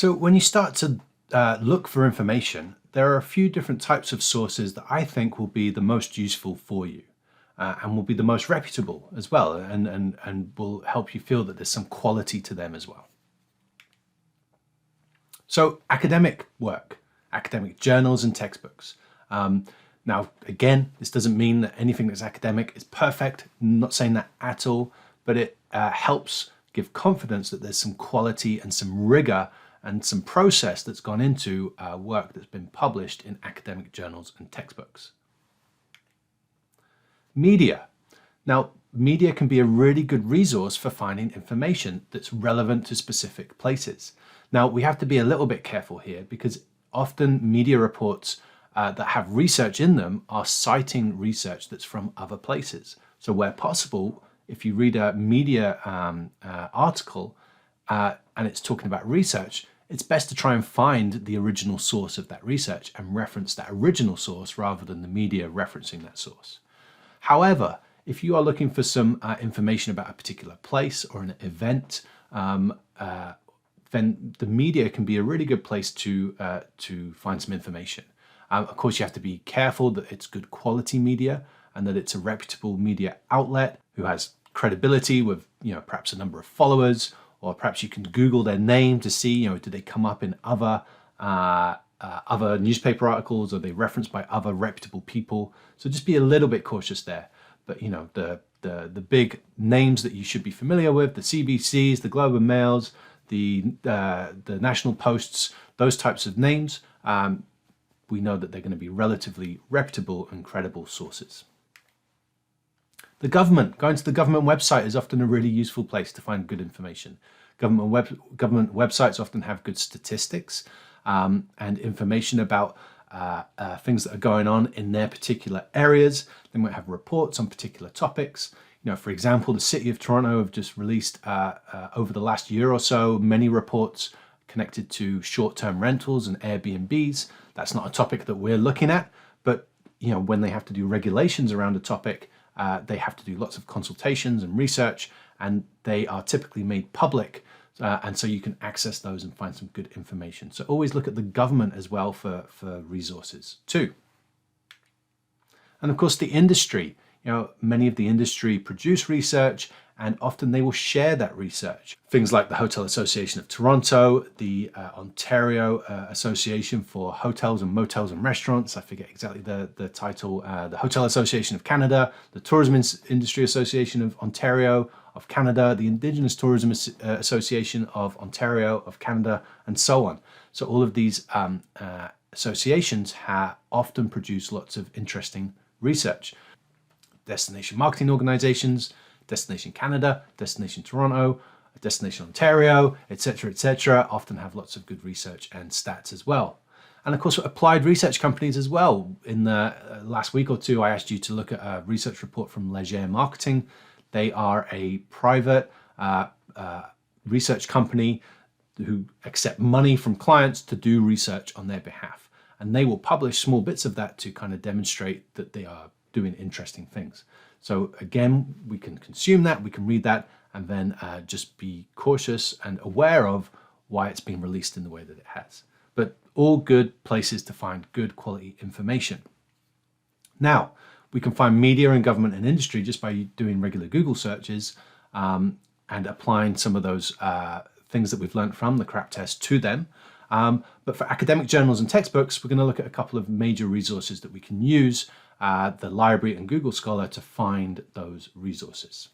So when you start to look for information, there are a few different types of sources that I think will be the most useful for you and will be the most reputable as well, and will help you feel that there's some quality to them as well. So academic work, academic journals and textbooks. Now, again, this doesn't mean that anything that's academic is perfect. I'm not saying that at all, but it helps give confidence that there's some quality and some rigor and some process that's gone into work that's been published in academic journals and textbooks. Media. Now, media can be a really good resource for finding information that's relevant to specific places. Now, we have to be a little bit careful here because often media reports that have research in them are citing research that's from other places. So where possible, if you read a media article and it's talking about research, it's best to try and find the original source of that research and reference that original source rather than the media referencing that source. However, if you are looking for some information about a particular place or an event, then the media can be a really good place to find some information. Of course, you have to be careful that it's good quality media and that it's a reputable media outlet who has credibility with, perhaps a number of followers, or perhaps you can Google their name to see, do they come up in other newspaper articles, or are they referenced by other reputable people? So just be a little bit cautious there. But the big names that you should be familiar with, the CBCs, the Globe and Mails, the National Posts, those types of names, we know that they're going to be relatively reputable and credible sources. The government, going to the government website is often a really useful place to find good information. Government websites often have good statistics and information about things that are going on in their particular areas. They might have reports on particular topics. For example, the City of Toronto have just released over the last year or so many reports connected to short-term rentals and Airbnbs. That's not a topic that we're looking at, but when they have to do regulations around a topic, they have to do lots of consultations and research, and they are typically made public, and so you can access those and find some good information. So always look at the government as well for resources too. And of course, the industry. Many of the industry produce research, and often they will share that research. Things like the Hotel Association of Toronto, the Ontario Association for Hotels and Motels and Restaurants, I forget exactly the title, the Hotel Association of Canada, the Tourism Industry Association of Ontario of Canada, the Indigenous Tourism Association of Ontario of Canada, and so on. So all of these associations often produce lots of interesting research. Destination marketing organizations, Destination Canada, Destination Toronto, Destination Ontario, etc., often have lots of good research and stats as well. And of course, applied research companies as well. In the last week or two, I asked you to look at a research report from Leger Marketing. They are a private research company who accept money from clients to do research on their behalf. And they will publish small bits of that to kind of demonstrate that they are doing interesting things. So again, we can consume that, we can read that, and then just be cautious and aware of why it's been released in the way that it has. But all good places to find good quality information. Now, we can find media in government and industry just by doing regular Google searches and applying some of those things that we've learned from the CRAP test to them. But for academic journals and textbooks, we're going to look at a couple of major resources that we can use, the library and Google Scholar, to find those resources.